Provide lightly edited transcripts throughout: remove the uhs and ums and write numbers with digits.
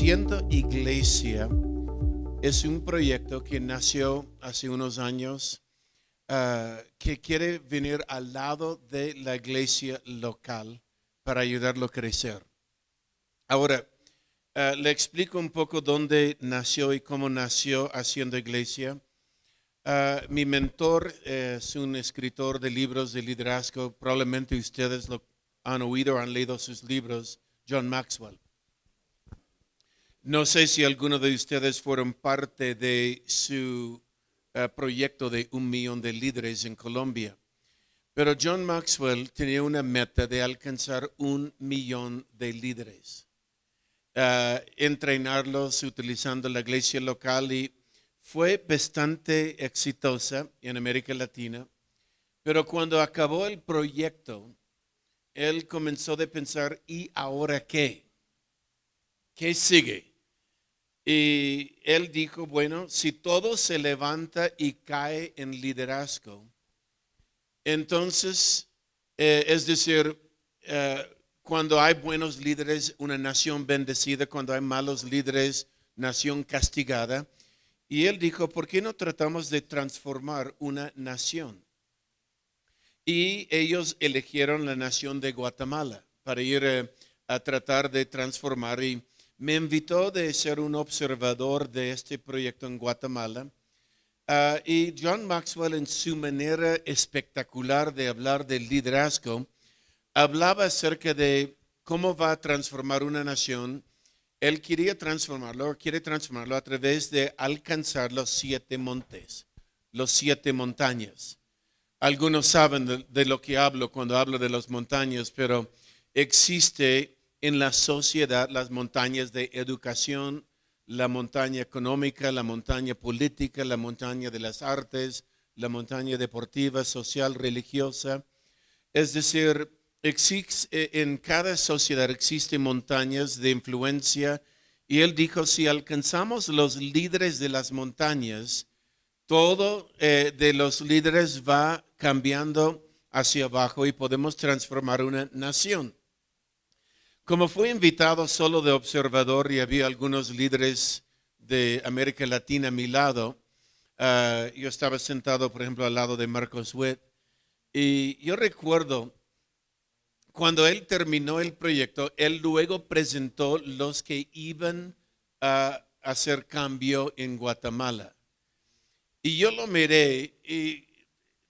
Haciendo Iglesia es un proyecto que nació hace unos años que quiere venir al lado de la iglesia local para ayudarlo a crecer. Ahora, le explico un poco dónde nació y cómo nació Haciendo Iglesia. Mi mentor es un escritor de libros de liderazgo. Probablemente ustedes lo han oído o han leído sus libros, John Maxwell. No sé si alguno de ustedes fueron parte de su proyecto de 1 millón de líderes en Colombia. Pero John Maxwell tenía una meta de alcanzar 1 millón de líderes. Entrenarlos utilizando la iglesia local y fue bastante exitosa en América Latina. Pero cuando acabó el proyecto, él comenzó a pensar, ¿y ahora qué? ¿Qué sigue? Y él dijo, bueno, si todo se levanta y cae en liderazgo, entonces, es decir, cuando hay buenos líderes, una nación bendecida; cuando hay malos líderes, nación castigada. Y él dijo, ¿por qué no tratamos de transformar una nación? Y ellos eligieron la nación de Guatemala para ir a tratar de transformar. Y me invitó de ser un observador de este proyecto en Guatemala. Y John Maxwell, en su manera espectacular de hablar del liderazgo, hablaba acerca de cómo va a transformar una nación. Él quiere transformarlo a través de alcanzar los 7 montes, los 7 montañas. Algunos saben de lo que hablo cuando hablo de las montañas, pero existe en la sociedad las montañas de educación, la montaña económica, la montaña política, la montaña de las artes, la montaña deportiva, social, religiosa. Es decir, en cada sociedad existen montañas de influencia. Y él dijo, si alcanzamos los líderes de las montañas, todo de los líderes va cambiando hacia abajo y podemos transformar una nación. Como fui invitado solo de observador y había algunos líderes de América Latina a mi lado, yo estaba sentado, por ejemplo, al lado de Marcos Witt, y yo recuerdo cuando él terminó el proyecto, él luego presentó los que iban a hacer cambio en Guatemala. Y yo lo miré y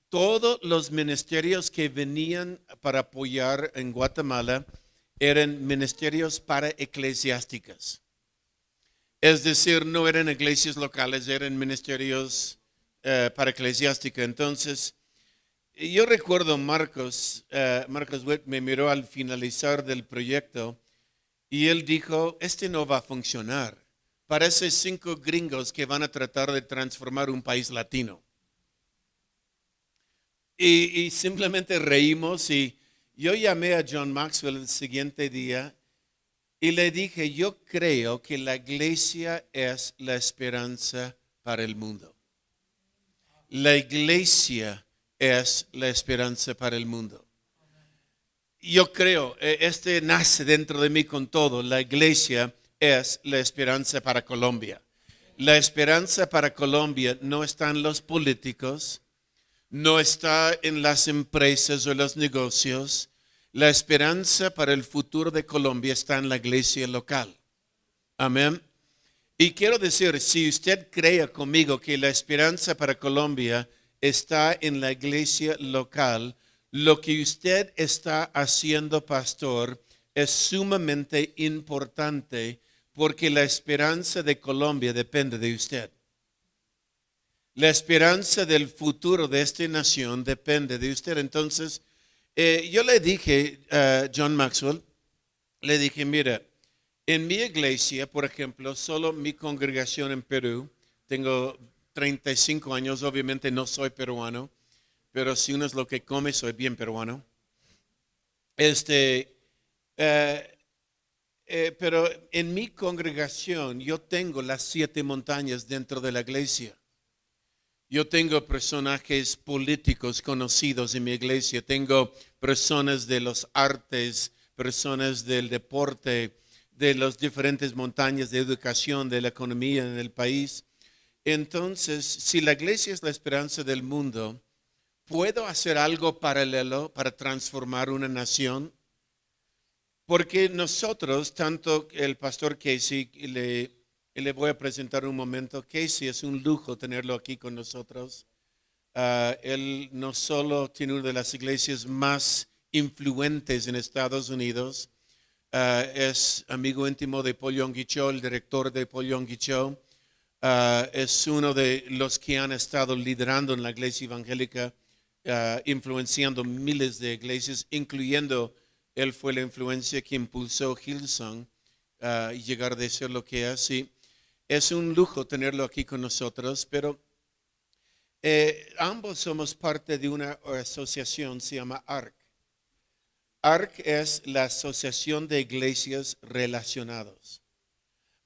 todos los ministerios que venían para apoyar en Guatemala eran ministerios para eclesiásticas. Es decir, no eran iglesias locales, eran ministerios para eclesiástica. Entonces, yo recuerdo Marcos Witt me miró al finalizar del proyecto y él dijo, no va a funcionar. Parece 5 gringos que van a tratar de transformar un país latino. Y simplemente reímos y yo llamé a John Maxwell el siguiente día y le dije, yo creo que la iglesia es la esperanza para el mundo. La iglesia es la esperanza para el mundo. Yo creo, nace dentro de mí con todo. La iglesia es la esperanza para Colombia. La esperanza para Colombia no está en los políticos, no está en las empresas o los negocios. La esperanza para el futuro de Colombia está en la iglesia local. Amén. Y quiero decir, si usted cree conmigo que la esperanza para Colombia está en la iglesia local, lo que usted está haciendo, pastor, es sumamente importante porque la esperanza de Colombia depende de usted. La esperanza del futuro de esta nación depende de usted. Entonces, yo le dije a John Maxwell, le dije, mira, en mi iglesia, por ejemplo, solo mi congregación en Perú, tengo 35 años, obviamente no soy peruano, pero si uno es lo que come, soy bien peruano. Pero en mi congregación yo tengo las 7 montañas dentro de la iglesia. Yo tengo personajes políticos conocidos en mi iglesia, tengo personas de los artes, personas del deporte, de las diferentes montañas de educación, de la economía en el país. Entonces, si la iglesia es la esperanza del mundo, ¿puedo hacer algo paralelo para transformar una nación? Porque nosotros, tanto el pastor Casey, le voy a presentar un momento, Casey es un lujo tenerlo aquí con nosotros. Él no solo tiene una de las iglesias más influentes en Estados Unidos, es amigo íntimo de Paul Yonggi Cho, el director de Paul Yonggi Cho. Es uno de los que han estado liderando en la iglesia evangélica, influenciando miles de iglesias, incluyendo él fue la influencia que impulsó Hillsong y llegar a ser lo que es. Y es un lujo tenerlo aquí con nosotros, pero ambos somos parte de una asociación, se llama ARC. ARC es la Asociación de Iglesias Relacionados.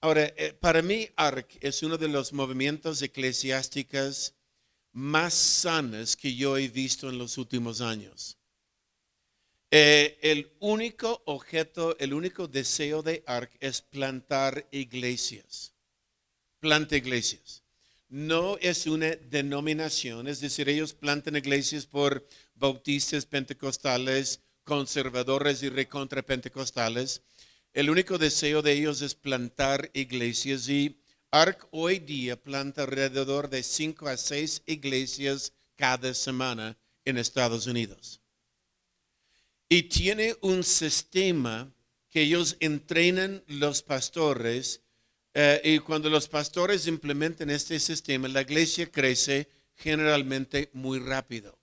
Ahora, para mí ARC es uno de los movimientos eclesiásticos más sanos que yo he visto en los últimos años. El único objeto, el único deseo de ARC es plantar iglesias. Planta iglesias. No es una denominación, es decir, ellos plantan iglesias por bautistas, pentecostales, conservadores y recontrapentecostales. El único deseo de ellos es plantar iglesias y ARC hoy día planta alrededor de 5 a 6 iglesias cada semana en Estados Unidos. Y tiene un sistema que ellos entrenan los pastores y cuando los pastores implementan este sistema, la iglesia crece generalmente muy rápido.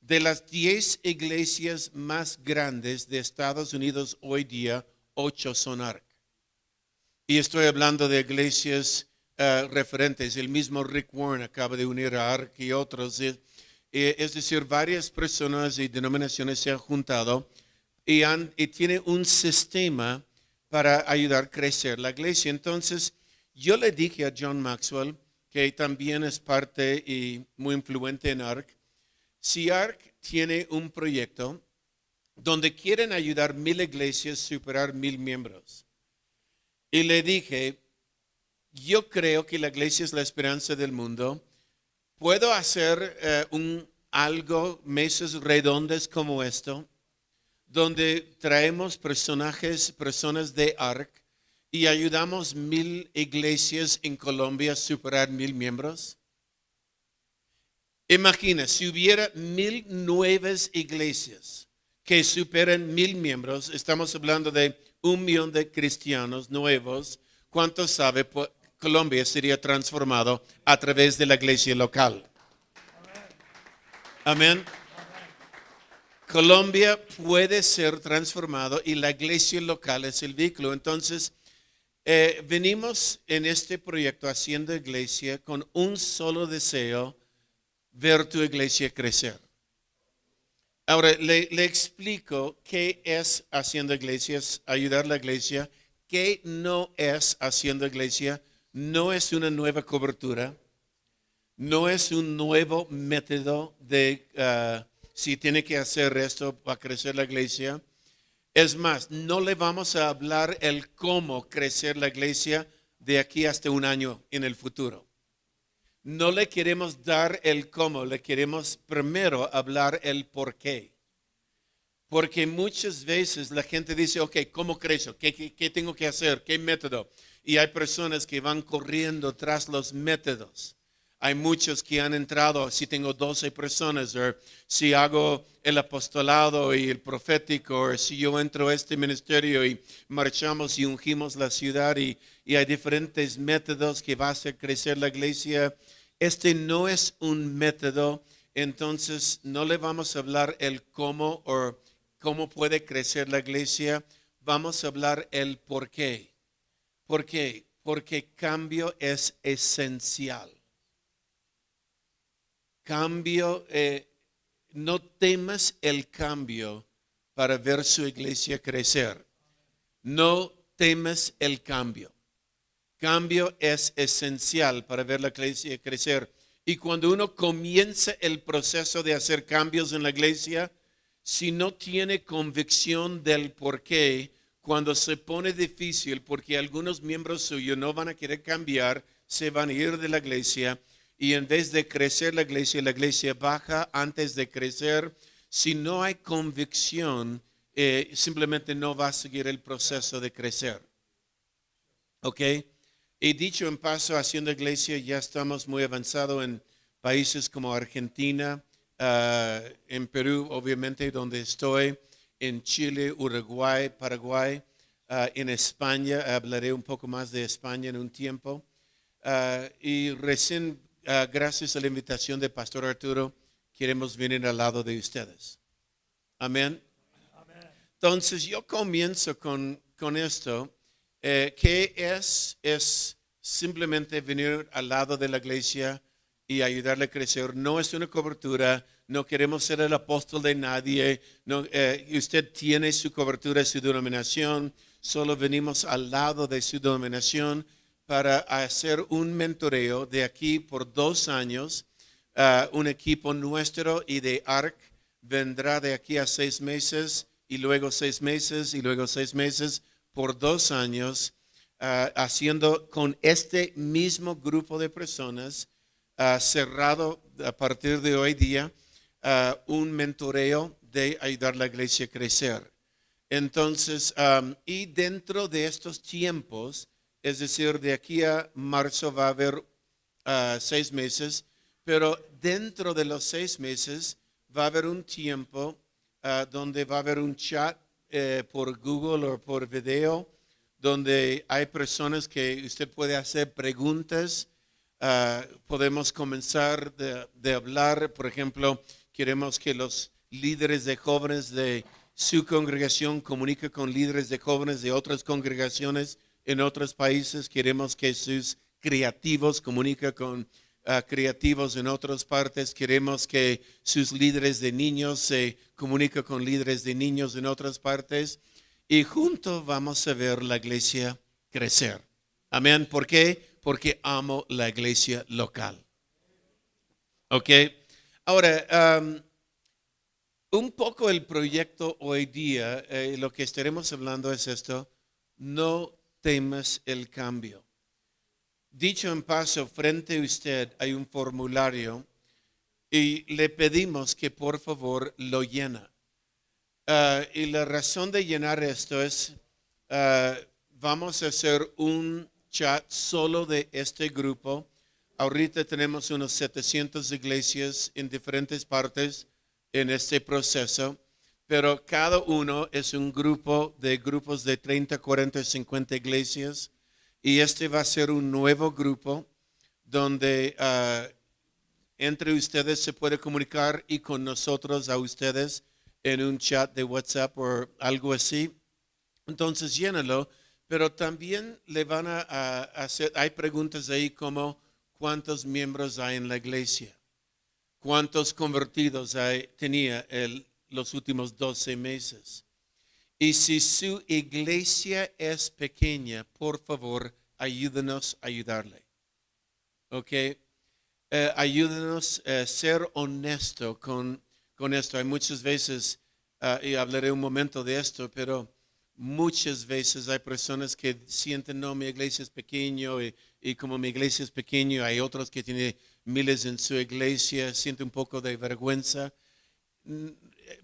De las 10 iglesias más grandes de Estados Unidos hoy día, 8 son ARC. Y estoy hablando de iglesias referentes. El mismo Rick Warren acaba de unir a ARC y otros. Es decir, varias personas y denominaciones se han juntado y tiene un sistema para ayudar a crecer la iglesia. Entonces, yo le dije a John Maxwell, que también es parte y muy influente en ARC, si ARC tiene un proyecto donde quieren ayudar 1,000 iglesias a superar 1,000 miembros. Y le dije, yo creo que la iglesia es la esperanza del mundo. ¿Puedo hacer algo, mesas redondas como esto, donde traemos personas de ARC y ayudamos 1,000 iglesias en Colombia a superar 1,000 miembros? Imagina, si hubiera 1,000 nuevas iglesias que superan 1,000 miembros, estamos hablando de 1,000,000 de cristianos nuevos. ¿Cuánto sabe? Colombia sería transformado a través de la iglesia local. Amén. Colombia puede ser transformado y la iglesia local es el vehículo. Entonces, venimos en este proyecto haciendo iglesia con un solo deseo, ver tu iglesia crecer. Ahora, le explico qué es haciendo iglesias, ayudar a la iglesia, qué no es haciendo iglesia. No es una nueva cobertura, no es un nuevo método de si tiene que hacer esto para crecer la iglesia. Es más, no le vamos a hablar el cómo crecer la iglesia de aquí hasta un año en el futuro. No le queremos dar el cómo, le queremos primero hablar el por qué. Porque muchas veces la gente dice, ok, ¿cómo crezco? ¿Qué tengo que hacer? ¿Qué método? Y hay personas que van corriendo tras los métodos. Hay muchos que han entrado, si tengo 12 personas, o si hago el apostolado y el profético, o si yo entro a este ministerio y marchamos y ungimos la ciudad y hay diferentes métodos que va a hacer crecer la iglesia. Este no es un método, entonces no le vamos a hablar el cómo o cómo puede crecer la iglesia. Vamos a hablar el por qué. ¿Por qué? Porque cambio es esencial. Cambio, no temas el cambio para ver su iglesia crecer. No temas el cambio. Cambio es esencial para ver la iglesia crecer. Y cuando uno comienza el proceso de hacer cambios en la iglesia, si no tiene convicción del por qué, cuando se pone difícil porque algunos miembros suyos no van a querer cambiar, se van a ir de la iglesia y en vez de crecer la iglesia baja antes de crecer. Si no hay convicción, simplemente no va a seguir el proceso de crecer. ¿Ok? Y dicho en paso, haciendo iglesia, ya estamos muy avanzados en países como Argentina, en Perú, obviamente, donde estoy, en Chile, Uruguay, Paraguay, en España. Hablaré un poco más de España en un tiempo. Y recién, gracias a la invitación de Pastor Arturo, queremos venir al lado de ustedes. Amén. Entonces, yo comienzo con esto. ¿Qué es? Es simplemente venir al lado de la iglesia y ayudarle a crecer. No es una cobertura, no queremos ser el apóstol de nadie. No, usted tiene su cobertura, su denominación. Solo venimos al lado de su denominación para hacer un mentoreo de aquí por 2 años. Un equipo nuestro y de ARC vendrá de aquí a 6 meses y luego 6 meses y luego 6 meses por 2 años, haciendo con este mismo grupo de personas, cerrado a partir de hoy día, un mentoreo de ayudar a la iglesia a crecer. Entonces, y dentro de estos tiempos, es decir, de aquí a marzo va a haber 6 meses, pero dentro de los 6 meses va a haber un tiempo donde va a haber un chat por Google o por video, donde hay personas que usted puede hacer preguntas. Podemos comenzar de hablar, por ejemplo, queremos que los líderes de jóvenes de su congregación comuniquen con líderes de jóvenes de otras congregaciones en otros países. Queremos que sus creativos comuniquen con creativos en otras partes. Queremos que sus líderes de niños se comuniquen con líderes de niños en otras partes. Y juntos vamos a ver la iglesia crecer. Amén. ¿Por qué? Porque amo la iglesia local. ¿Ok? Ahora, un poco el proyecto hoy día, lo que estaremos hablando es esto: no temas el cambio. Dicho en paso, frente a usted hay un formulario y le pedimos que por favor lo llena. Y la razón de llenar esto es, vamos a hacer un chat solo de este grupo. Ahorita tenemos unos 700 iglesias en diferentes partes en este proceso, pero cada uno es un grupo de grupos de 30, 40, 50 iglesias. Y este va a ser un nuevo grupo donde entre ustedes se puede comunicar y con nosotros a ustedes en un chat de WhatsApp o algo así. Entonces llénalo, pero también le van a hacer, hay preguntas ahí como ¿cuántos miembros hay en la iglesia? ¿Cuántos convertidos tenía los últimos 12 meses? Y si su iglesia es pequeña, por favor, ayúdenos a ayudarle. ¿Ok? Ayúdenos a ser honesto con esto. Hay muchas veces, y hablaré un momento de esto, pero muchas veces hay personas que sienten, no, mi iglesia es pequeña y como mi iglesia es pequeña, hay otros que tienen miles en su iglesia, sienten un poco de vergüenza.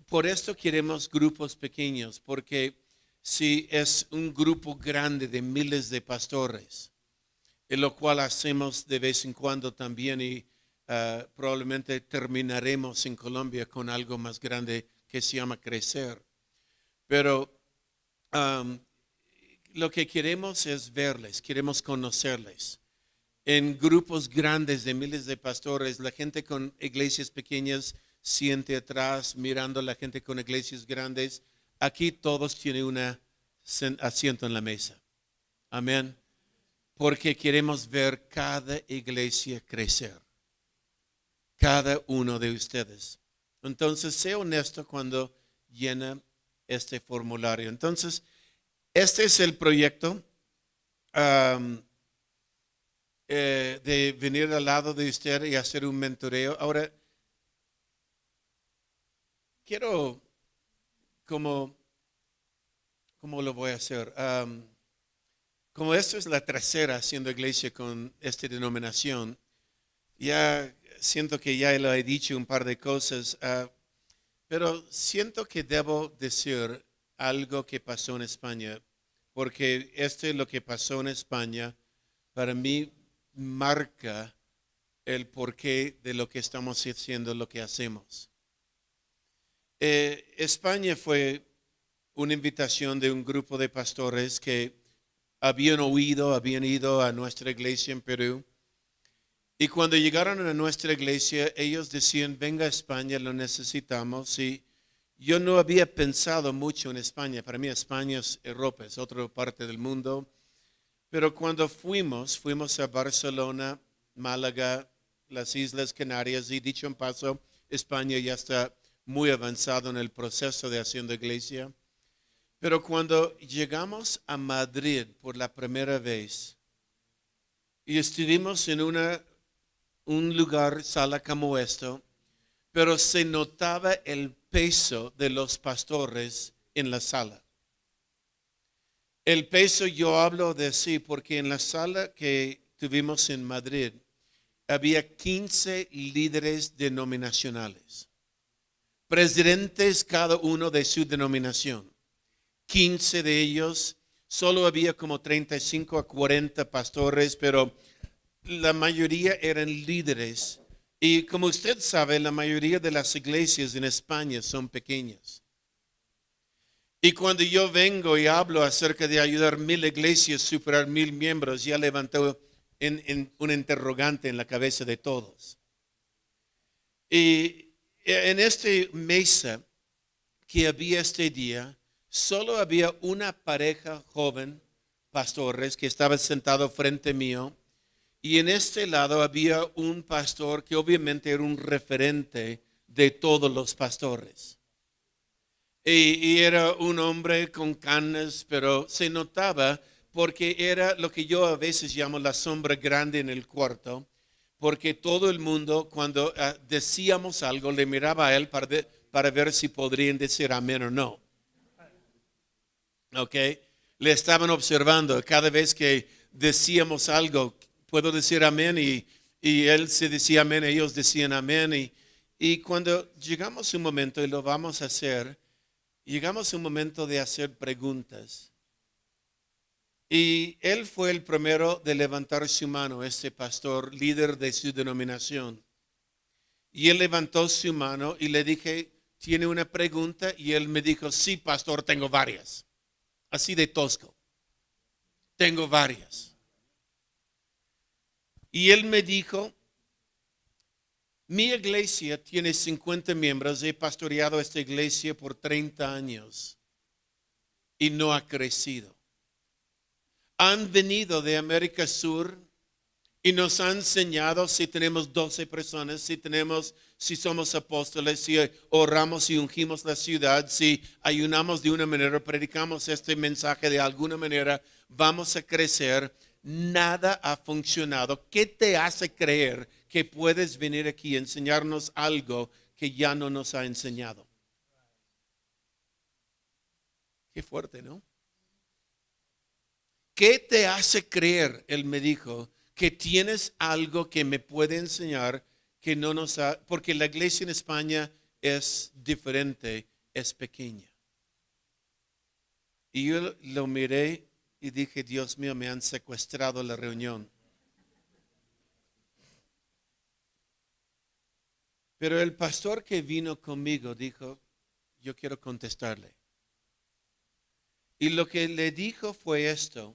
Por esto queremos grupos pequeños, porque si es un grupo grande de miles de pastores, en lo cual hacemos de vez en cuando también y probablemente terminaremos en Colombia con algo más grande que se llama Crecer. Pero lo que queremos es verles, queremos conocerles. En grupos grandes de miles de pastores, la gente con iglesias pequeñas siente atrás mirando a la gente con iglesias grandes. Aquí todos tienen un asiento en la mesa. Amén. Porque queremos ver cada iglesia crecer. Cada uno de ustedes. Entonces, sea honesto cuando llena este formulario. Entonces, este es el proyecto de venir al lado de usted y hacer un mentoreo. Ahora, quiero como ¿cómo lo voy a hacer? Como esto es la tercera haciendo iglesia con esta denominación, ya siento que ya lo he dicho un par de cosas, pero siento que debo decir algo que pasó en España, porque lo que pasó en España para mí marca el porqué de lo que estamos haciendo, lo que hacemos. España fue una invitación de un grupo de pastores que habían ido a nuestra iglesia en Perú. Y cuando llegaron a nuestra iglesia, ellos decían, venga a España, lo necesitamos. Y yo no había pensado mucho en España. Para mí España es Europa, es otra parte del mundo. Pero cuando fuimos a Barcelona, Málaga, las Islas Canarias, y dicho en paso, España ya está muy avanzado en el proceso de haciendo iglesia. Pero cuando llegamos a Madrid por la primera vez y estuvimos en un lugar, sala como esto, pero se notaba el peso de los pastores en la sala. El peso yo hablo de sí porque en la sala que tuvimos en Madrid había 15 líderes denominacionales, presidentes cada uno de su denominación. 15 de ellos, solo había como 35 a 40 pastores, pero la mayoría eran líderes. Y como usted sabe, la mayoría de las iglesias en España son pequeñas. Y cuando yo vengo y hablo acerca de ayudar 1,000 iglesias a superar 1,000 miembros, ya levantó un interrogante en la cabeza de todos. Y en esta mesa que había este día, solo había una pareja joven, pastores, que estaba sentado frente mío. Y en este lado había un pastor que obviamente era un referente de todos los pastores. Y era un hombre con canas, pero se notaba porque era lo que yo a veces llamo la sombra grande en el cuarto, porque todo el mundo cuando decíamos algo le miraba a él para ver si podrían decir amén o no. ¿Ok? Le estaban observando cada vez que decíamos algo. Puedo decir amén y él se decía amén, ellos decían amén. Y cuando llegamos a un momento, y lo vamos a hacer, llegamos a un momento de hacer preguntas. Y él fue el primero de levantar su mano, este pastor, líder de su denominación. Y él levantó su mano y le dije, ¿tiene una pregunta? Y él me dijo, sí, pastor, tengo varias. Así de tosco. Tengo varias. Y él me dijo, mi iglesia tiene 50 miembros, he pastoreado esta iglesia por 30 años y no ha crecido. Han venido de América Sur y nos han enseñado si tenemos 12 personas, si somos apóstoles, si oramos y ungimos la ciudad, si ayunamos de una manera, predicamos este mensaje de alguna manera, vamos a crecer. Nada ha funcionado. ¿Qué te hace creer que puedes venir aquí a enseñarnos algo que ya no nos ha enseñado? Qué fuerte, ¿no? ¿Qué te hace creer? Él me dijo que tienes algo que me puede enseñar que no nos ha, porque la iglesia en España es diferente, es pequeña. Y yo lo miré y dije, Dios mío, me han secuestrado la reunión. Pero el pastor que vino conmigo dijo, yo quiero contestarle. Y lo que le dijo fue esto,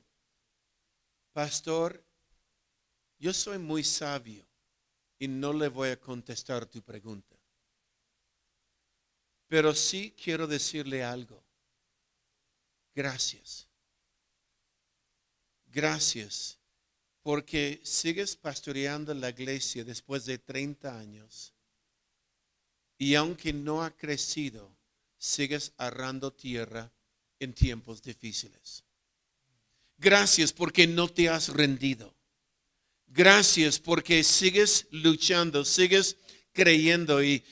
pastor, yo soy muy sabio y no le voy a contestar tu pregunta. Pero sí quiero decirle algo. Gracias. Gracias, porque sigues pastoreando la iglesia después de 30 años y aunque no ha crecido, sigues arando tierra en tiempos difíciles. Gracias porque no te has rendido. Gracias porque sigues luchando, sigues creyendo y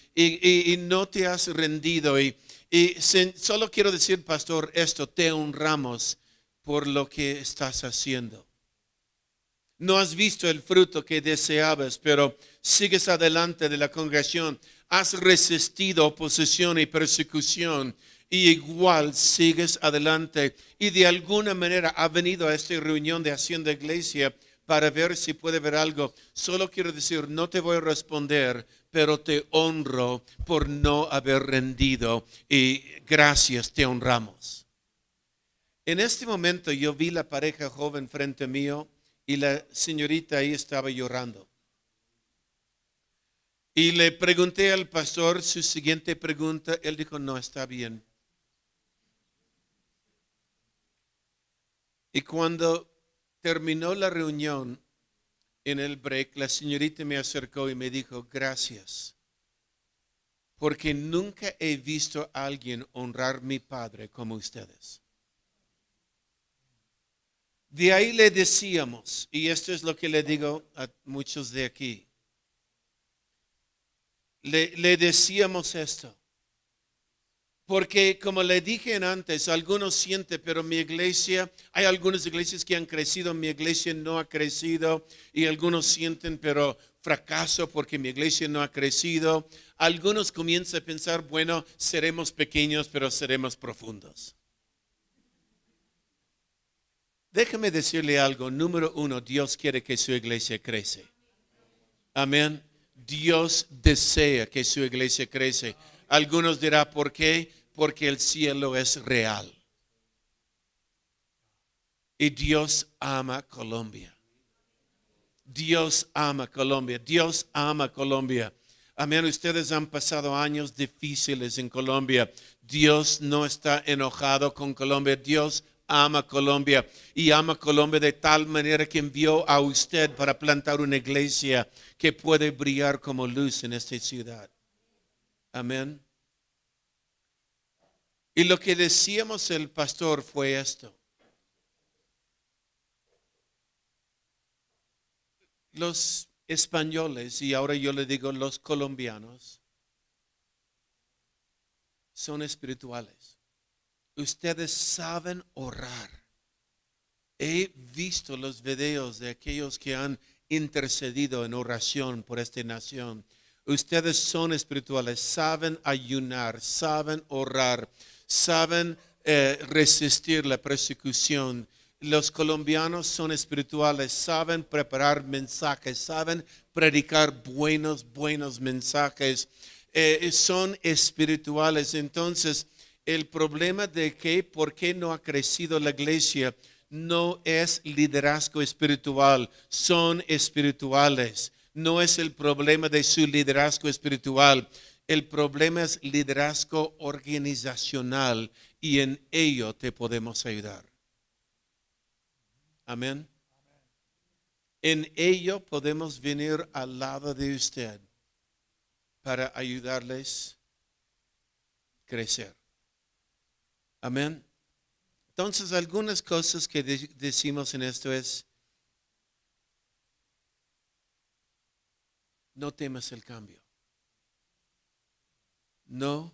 no te has rendido. Y Y solo quiero decir, pastor, esto, te honramos por lo que estás haciendo. No has visto el fruto que deseabas, pero sigues adelante de la congregación. Has resistido oposición y persecución y igual sigues adelante. Y de alguna manera ha venido a esta reunión de Hacienda Iglesia para ver si puede ver algo. Solo quiero decir, no te voy a responder, pero te honro por no haber rendido y gracias, te honramos. En este momento yo vi la pareja joven frente mío y la señorita ahí estaba llorando. Y le pregunté al pastor su siguiente pregunta. Él dijo, no, está bien. Y cuando terminó la reunión, en el break, la señorita me acercó y me dijo, gracias, porque nunca he visto a alguien honrar a mi padre como ustedes. De ahí le decíamos, y esto es lo que le digo a muchos de aquí, le decíamos esto. Porque como le dije antes, algunos sienten, pero mi iglesia, hay algunas iglesias que han crecido, mi iglesia no ha crecido, y algunos sienten, pero fracaso porque mi iglesia no ha crecido. Algunos comienzan a pensar, bueno, seremos pequeños, pero seremos profundos. Déjame decirle algo. Número uno, Dios quiere que su iglesia crece. Amén. Dios desea que su iglesia crece. Algunos dirán, ¿por qué? Porque el cielo es real. Y Dios ama Colombia. Dios ama Colombia. Dios ama Colombia. Amén. Ustedes han pasado años difíciles en Colombia. Dios no está enojado con Colombia. Dios ama Colombia y ama Colombia de tal manera que envió a usted para plantar una iglesia que puede brillar como luz en esta ciudad. Amén. Y lo que decíamos el pastor fue esto. Los españoles, y ahora yo le digo los colombianos, son espirituales. Ustedes saben orar. He visto los videos de aquellos que han intercedido en oración por esta nación. Ustedes son espirituales, saben ayunar, saben orar, saben resistir la persecución. Los colombianos son espirituales, saben preparar mensajes, saben predicar buenos mensajes. Son espirituales. Entonces, el problema de que por qué no ha crecido la iglesia no es liderazgo espiritual, son espirituales. No es el problema de su liderazgo espiritual. El problema es liderazgo organizacional y en ello te podemos ayudar. Amén. En ello podemos venir al lado de usted para ayudarles a crecer. Amén. Entonces, algunas cosas que decimos en esto es, no temas el cambio. No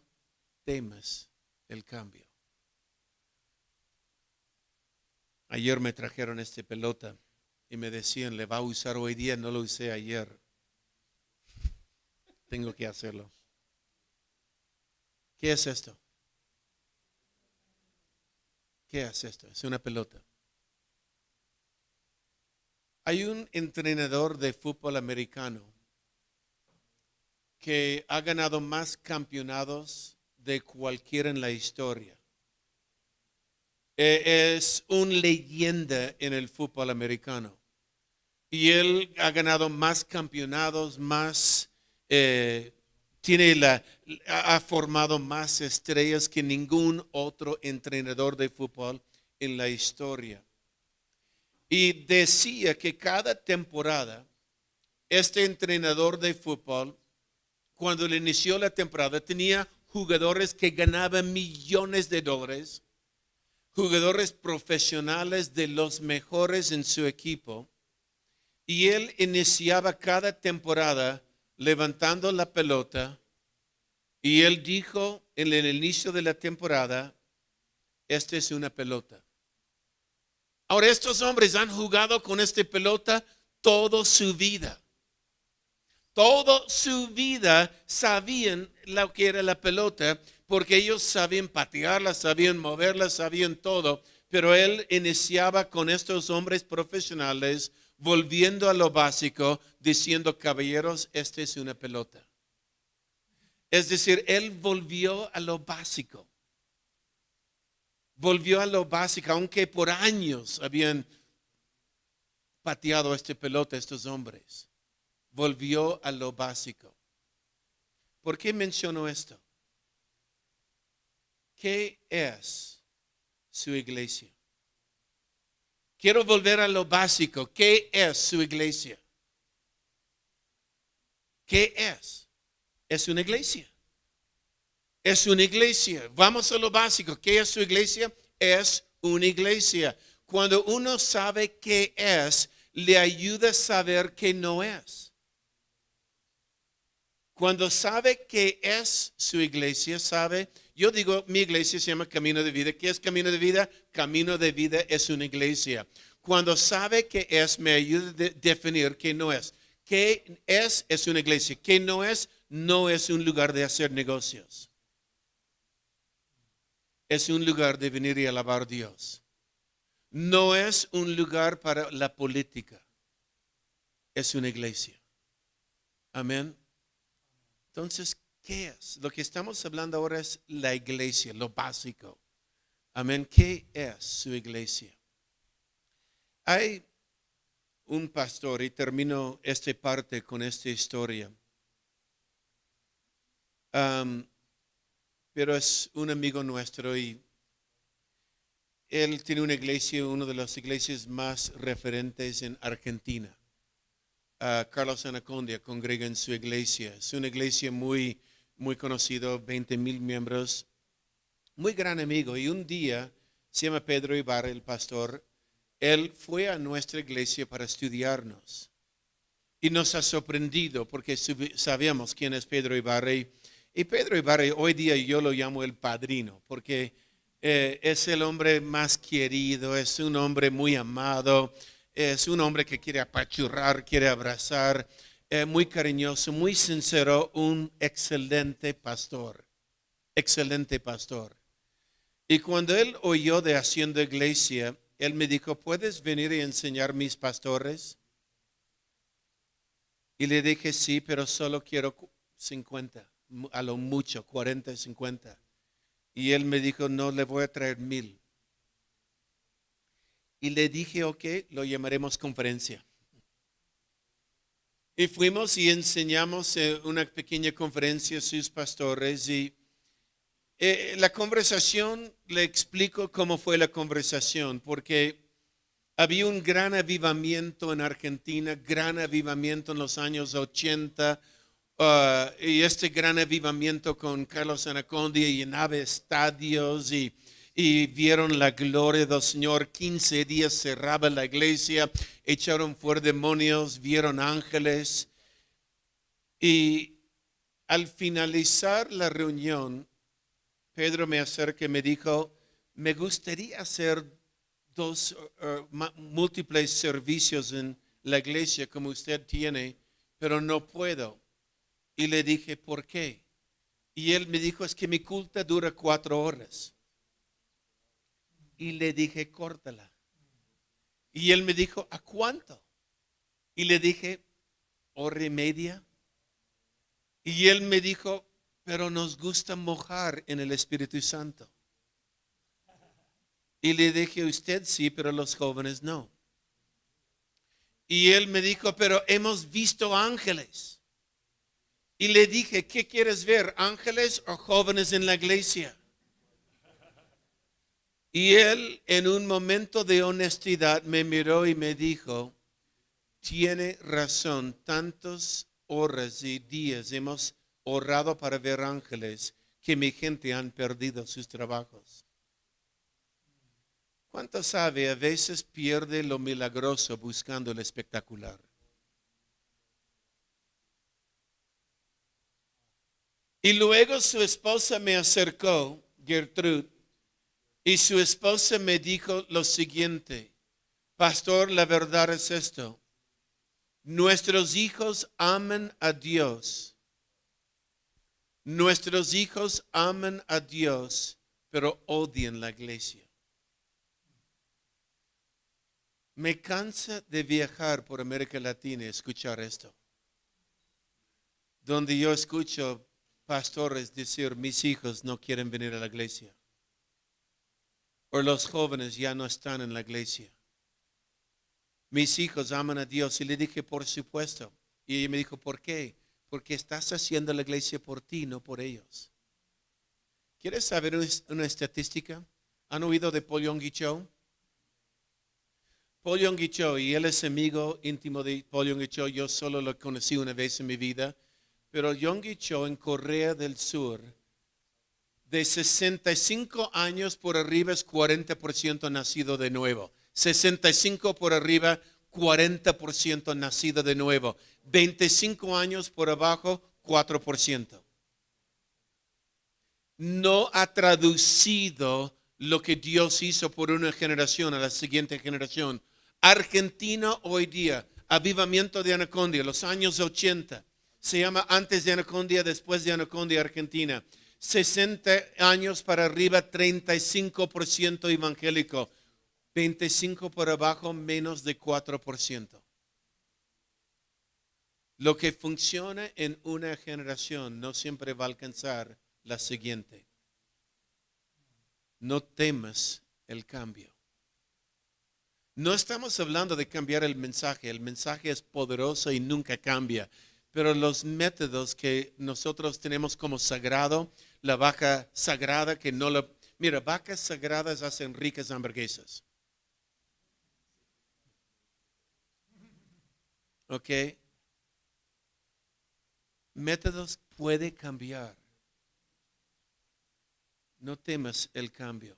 temas el cambio. Ayer me trajeron esta pelota y me decían, le va a usar hoy día, no lo usé ayer. Tengo que hacerlo. ¿Qué es esto? ¿Qué es esto? Es una pelota. Hay un entrenador de fútbol americano que ha ganado más campeonatos de cualquiera en la historia. Es una leyenda en el fútbol americano. Y él ha ganado más campeonatos, ha formado más estrellas que ningún otro entrenador de fútbol en la historia. Y decía que cada temporada, este entrenador de fútbol, cuando le inició la temporada, tenía jugadores que ganaban millones de dólares, jugadores profesionales de los mejores en su equipo. Y él iniciaba cada temporada levantando la pelota Y él dijo en el inicio de la temporada, esta es una pelota. Ahora, estos hombres han jugado con esta pelota toda su vida. Toda su vida sabían lo que era la pelota, porque ellos sabían patearla, sabían moverla, sabían todo. Pero él iniciaba con estos hombres profesionales, volviendo a lo básico, diciendo, caballeros, esta es una pelota. Es decir, él volvió a lo básico. Volvió a lo básico, aunque por años habían pateado esta pelota estos hombres. Volvió a lo básico. ¿Por qué menciono esto? ¿Qué es su iglesia? Quiero volver a lo básico. ¿Qué es su iglesia? ¿Qué es? Es una iglesia. Es una iglesia. Vamos a lo básico. ¿Qué es su iglesia? Es una iglesia. Cuando uno sabe qué es, le ayuda a saber qué no es. Cuando sabe qué es su iglesia, sabe, yo digo, mi iglesia se llama Camino de Vida. ¿Qué es Camino de Vida? Camino de Vida es una iglesia. Cuando sabe qué es, me ayuda a definir qué no es. ¿Qué es una iglesia? ¿Qué no es? No es un lugar de hacer negocios. Es un lugar de venir y alabar a Dios. No es un lugar para la política. Es una iglesia. Amén. Entonces, ¿qué es? Lo que estamos hablando ahora es la iglesia, lo básico. Amén. ¿Qué es su iglesia? Hay un pastor, y termino esta parte con esta historia. Pero es un amigo nuestro y él tiene una iglesia, una de las iglesias más referentes en Argentina. Carlos Anacondia congrega en su iglesia. Es una iglesia muy, muy conocida, 20,000 miembros. Muy gran amigo. Y un día, se llama Pedro Ibarra, el pastor, él fue a nuestra iglesia para estudiarnos. Y nos ha sorprendido porque sabíamos quién es Pedro Ibarra. Y Pedro Ibarra, hoy día yo lo llamo el padrino, porque es el hombre más querido, es un hombre muy amado. Es un hombre que quiere apachurrar, quiere abrazar, muy cariñoso, muy sincero, un excelente pastor. Excelente pastor. Y cuando él oyó de Haciendo Iglesia, él me dijo, ¿puedes venir y enseñar mis pastores? Y le dije, sí, pero solo quiero 50, a lo mucho, 40, 50. Y él me dijo, no, le voy a traer 1,000. Y le dije, ok, lo llamaremos conferencia. Y fuimos y enseñamos una pequeña conferencia a sus pastores. Y la conversación, le explico cómo fue la conversación, porque había un gran avivamiento en Argentina, gran avivamiento en los años 80. Y este gran avivamiento con Carlos Anacondia llenaba estadios y vieron la gloria del Señor. 15 días cerraba la iglesia, echaron fuera demonios, vieron ángeles. Y al finalizar la reunión, Pedro me acerca y me dijo, me gustaría hacer múltiples servicios en la iglesia como usted tiene, pero no puedo. Y le dije, ¿por qué? Y él me dijo, es que mi culto dura 4 horas. Y le dije, córtala. Y él me dijo, ¿a cuánto? Y le dije, 1:30. Y él me dijo, pero nos gusta mojar en el Espíritu Santo. Y le dije, usted sí, pero los jóvenes no. Y él me dijo, pero hemos visto ángeles. Y le dije, ¿qué quieres ver? ¿Ángeles o jóvenes en la iglesia? Y él en un momento de honestidad me miró y me dijo, tiene razón, tantas horas y días hemos orado para ver ángeles que mi gente han perdido sus trabajos. ¿Cuánto sabe? A veces pierde lo milagroso buscando el espectacular. Y luego su esposa me acercó, Gertrude, y su esposa me dijo lo siguiente: pastor, la verdad es esto. Nuestros hijos aman a Dios. Nuestros hijos aman a Dios, pero odian la iglesia. Me cansa de viajar por América Latina y escuchar esto. Donde yo escucho pastores decir, mis hijos no quieren venir a la iglesia. O los jóvenes ya no están en la iglesia. Mis hijos aman a Dios. Y le dije, por supuesto. Y ella me dijo, ¿por qué? Porque estás haciendo la iglesia por ti, no por ellos. ¿Quieres saber una estadística? ¿Han oído de Paul Yonggi Cho? Paul Yonggi Cho, y él es amigo íntimo de Paul Yonggi Cho. Yo solo lo conocí una vez en mi vida. Pero Yonggi Cho en Corea del Sur, de 65 años por arriba es 40% nacido de nuevo. 65 por arriba, 40% nacido de nuevo. 25 años por abajo, 4%. No ha traducido lo que Dios hizo por una generación a la siguiente generación. Argentina hoy día, avivamiento de Anacondia, los años 80. Se llama antes de Anacondia, después de Anacondia, Argentina. 60 años para arriba, 35% evangélico. 25 por abajo, menos de 4%. Lo que funciona en una generación no siempre va a alcanzar la siguiente. No temas el cambio. No estamos hablando de cambiar el mensaje. El mensaje es poderoso y nunca cambia. Pero los métodos que nosotros tenemos como sagrado, la vaca sagrada que no la... Mira, vacas sagradas hacen ricas hamburguesas. ¿Ok? Métodos puede cambiar. No temas el cambio.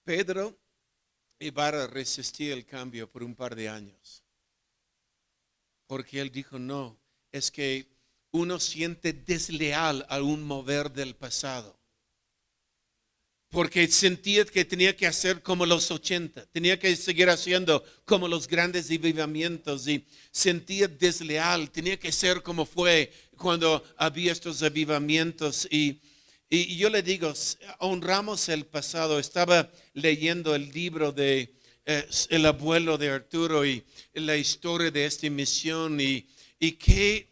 Pedro Ibarra resistió el cambio por un par de años. Porque él dijo, no, es que uno siente desleal a un mover del pasado. Porque sentía que tenía que hacer como los 80, tenía que seguir haciendo como los grandes avivamientos y sentía desleal, tenía que ser como fue cuando había estos avivamientos. Y yo le digo, honramos el pasado. Estaba leyendo el libro de el abuelo de Arturo y la historia de esta misión y qué